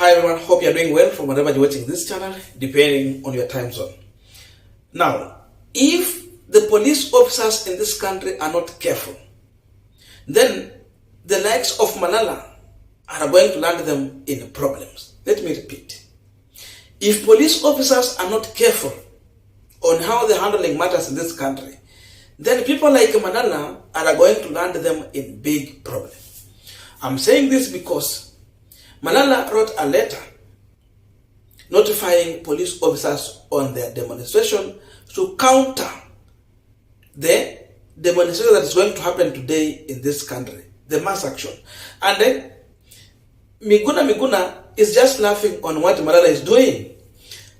Hi everyone, hope you're doing well from wherever you're watching this channel, depending on your time zone. Now, if the police officers in this country are not careful, then the likes of Malala are going to land them in problems. Let me repeat. If police officers are not careful on how they're handling matters in this country, then people like Malala are going to land them in big problems. I'm saying this because Malala wrote a letter notifying police officers on their demonstration to counter the demonstration that is going to happen today in this country, the mass action. And then Miguna Miguna is just laughing on what Malala is doing,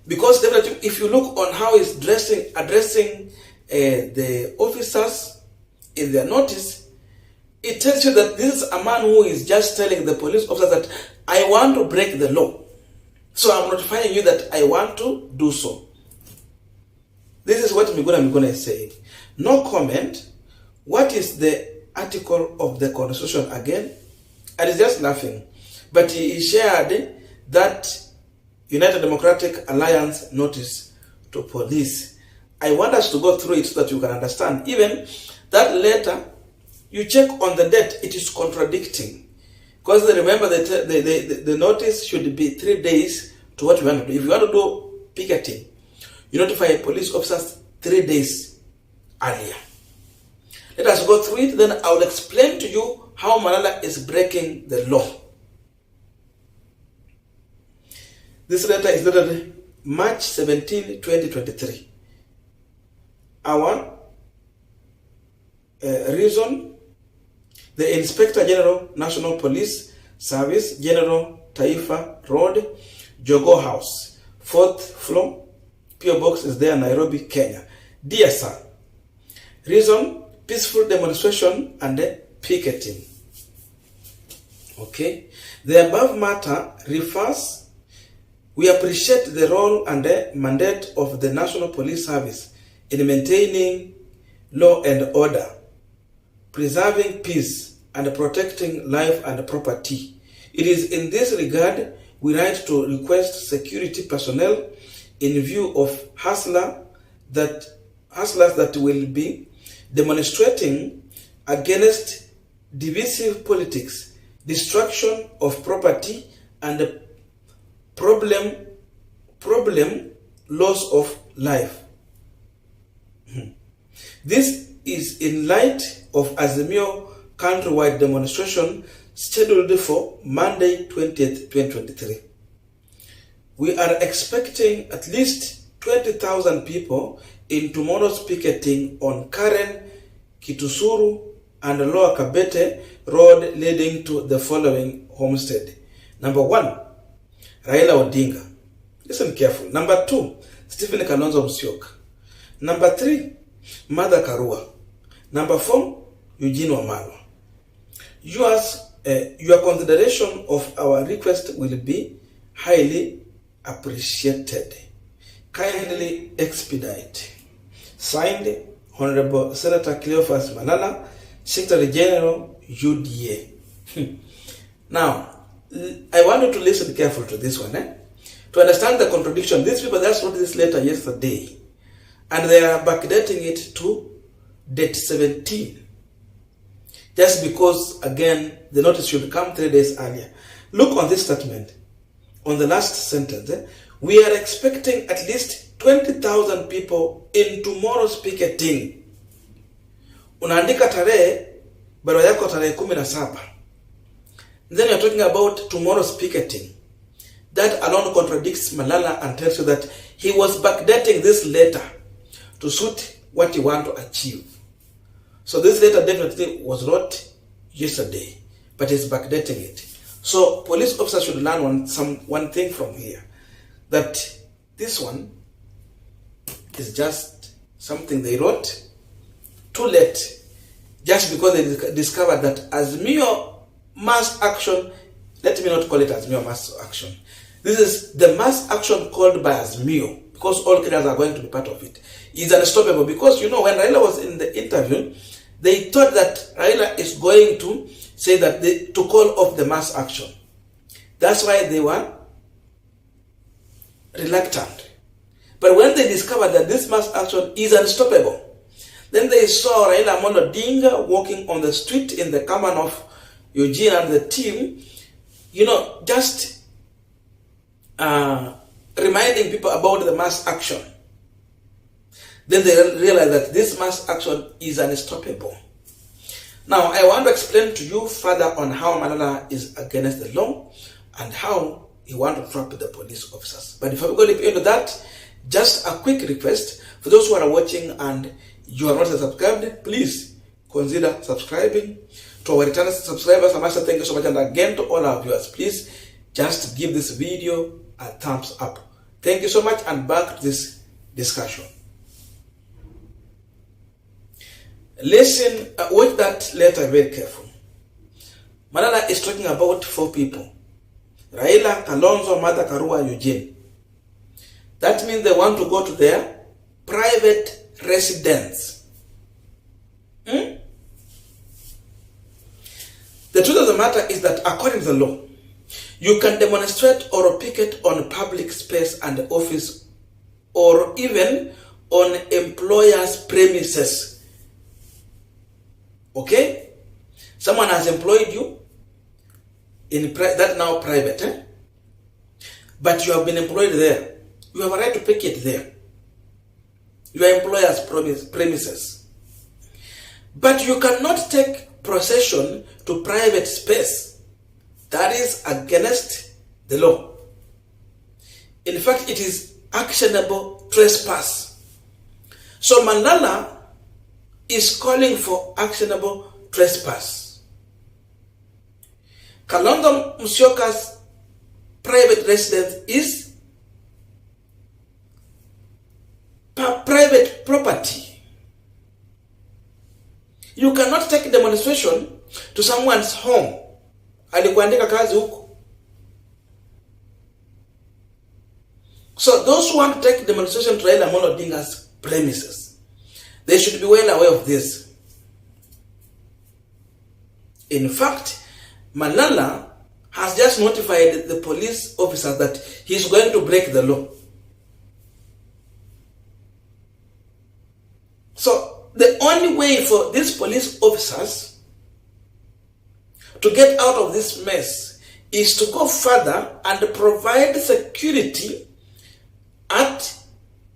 because definitely if you look on how he's addressing the officers in their notice, it tells you that this is a man who is just telling the police officers that I want to break the law, so I'm notifying you that I want to do so. This is what Miguna Miguna is saying. No comment. What is the article of the Constitution again? And he's just laughing. But he shared that United Democratic Alliance notice to police. I want us to go through it so that you can understand. Even that letter, you check on the date, it is contradicting. Because remember that the notice should be 3 days to what you want to do. If you want to do picketing, you notify police officers 3 days earlier. Let us go through it, then I will explain to you how Malala is breaking the law. This letter is dated March 17, 2023. Our reason: the Inspector General, National Police Service, General Taifa Road, Jogo House, 4th floor, PO Box is there, Nairobi, Kenya. Dear sir, reason: peaceful demonstration and picketing. Okay. The above matter refers, we appreciate the role and the mandate of the National Police Service in maintaining law and order, preserving peace, and protecting life and property. It is in this regard we write to request security personnel in view of hustlers that will be demonstrating against divisive politics, destruction of property, and problem loss of life. This is in light of Azimio countrywide demonstration scheduled for Monday 20th, 2023. We are expecting at least 20,000 people in tomorrow's picketing on Karen, Kitusuru, and Lower Kabete Road leading to the following homestead. Number 1, Raila Odinga. Listen careful. Number 2, Stephen Kalonzo Musyoka. Number 3, Martha Karua. Number 4, Eugene Wamalwa. Your consideration of our request will be highly appreciated. Kindly expedite. Signed, Honorable Senator Cleophas Malala, Secretary General, UDA. Now, I want you to listen carefully to this one. To understand the contradiction, these people just wrote this letter yesterday, and they are backdating it to date 17. Just because, again, the notice should come 3 days earlier. Look on this statement. On the last sentence, we are expecting at least 20,000 people in tomorrow's picketing. Unaandika tarehe, barua yako tarehe 17. Then you're talking about tomorrow's picketing. That alone contradicts Malala and tells you that he was backdating this letter to suit what he wants to achieve. So this letter definitely was wrote yesterday, but he's backdating it. So police officers should learn one thing from here, that this one is just something they wrote too late, just because they discovered that Azimio mass action, let me not call it Azimio mass action. This is the mass action called by Azimio, because all Kenyans are going to be part of it. It's unstoppable, because you know when Raila was in the interview, they thought that Raila is going to say that to call off the mass action. That's why they were reluctant. But when they discovered that this mass action is unstoppable, then they saw Raila Amolo Odinga walking on the street in the command of Eugene and the team, just reminding people about the mass action. Then they realized that this mass action is unstoppable. Now, I want to explain to you further on how Malala is against the law and how he wants to trap the police officers. But before we go deep into that, just a quick request for those who are watching and you are not subscribed, please consider subscribing. To our returning subscribers, I must say thank you so much, and again to all our viewers, please just give this video a thumbs up. Thank you so much, and back to this discussion. Listen, watch that letter very carefully. Malala is talking about 4 people: Raila, Kalonzo, Martha Karua, Eugene. That means they want to go to their private residence. The truth of the matter is that according to the law, you can demonstrate or picket on public space and office, or even on employers' premises. Okay? Someone has employed you in that now private, but you have been employed there. You have a right to picket there. Your employer's premises. But you cannot take procession to private space. That is against the law. In fact, it is actionable trespass. So Malala is calling for actionable trespass. Kalonzo Musyoka's private residence is private property. You cannot take demonstration to someone's home. Alikuandika kazi huko. So those who want to take demonstration to Raila Amolo Odinga's premises, they should be well aware of this. In fact, Malala has just notified the police officers that he is going to break the law. So the only way for these police officers to get out of this mess is to go further and provide security at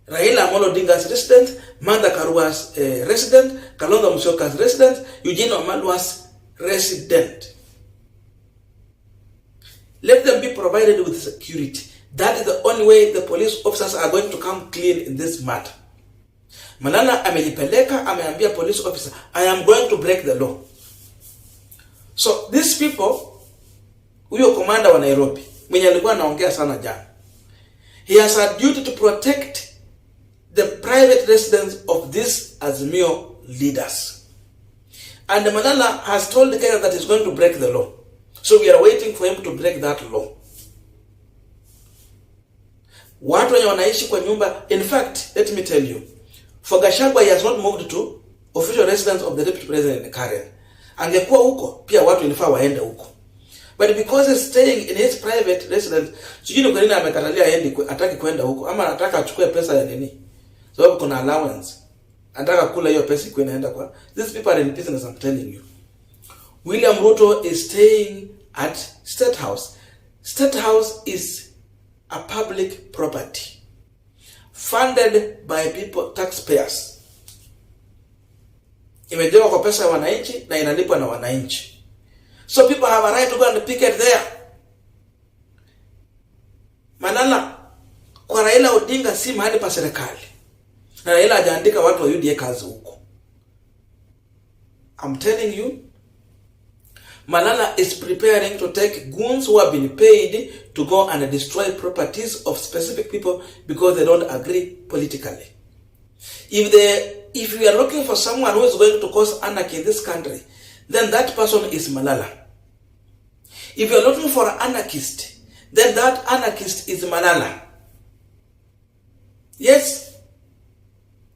Raila Amolo Odinga's residence, Martha Karua's residence, Kalonzo Musyoka's residence, Eugene Wamalwa's residence. Let them be provided with security. That is the only way the police officers are going to come clean in this matter. Malala amejipeleka, ameambia police officer, I am going to break the law. So these people, huyo commander wa Nairobi, mwenye alikuwa anaongea sana jana, he has a duty to protect the private residence of these Azimio leaders. And Malala has told the Kenya that he's going to break the law. So we are waiting for him to break that law. Watu wenye wanaishi kwa nyumba, in fact, let me tell you, for Gachagua, he has not moved to official residence of the deputy president in Karen. Angekuwa huko, pia watu ilifaa waende huko. But because he's staying in his private residence, sijui kwa nini amekatalia aende, ataki kwenda huko, ama anataka achukue pesa ya nini? Sababu kuna allowance. Anataka kula hiyo pesa iko inaenda kwa. These people are in business, I'm telling you. William Ruto is staying at State House. State House is a public property funded by people, taxpayers. Imejengwa kwa pesa ya wananchi na inalipwa na wananchi. So people have a right to go and picket there. Malala, kwa Raila Odinga si mahali pa serikali. Na Raila hajaandika watu wa UDA kazi huko. I'm telling you, Malala is preparing to take goons who have been paid to go and destroy properties of specific people because they don't agree politically. If you are looking for someone who is going to cause anarchy in this country, then that person is Malala. If you are looking for an anarchist, then that anarchist is Malala. Yes,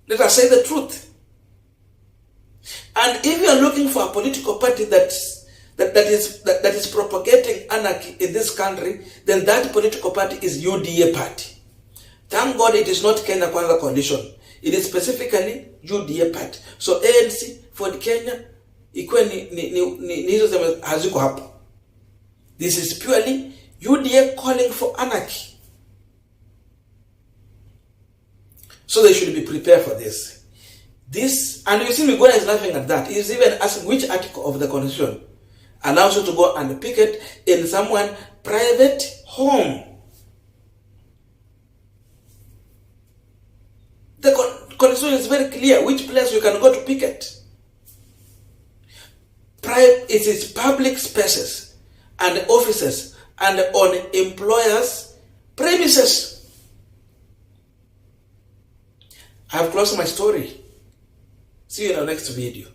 let us say the truth. And if you are looking for a political party that is propagating anarchy in this country, then that political party is UDA party. Thank God it is not Kenya Kwanza condition. It is specifically UDA part. So ANC for the Kenya, ikuwe ni hizo zeme haziko hapo. This is purely UDA calling for anarchy. So they should be prepared for this. This, and you see Miguna is laughing at that. He is even asking which article of the Constitution allows you to go and picket in someone's private home. The Constitution is very clear which place you can go to picket. It is public spaces and offices and on employers' premises. I have closed my story. See you in our next video.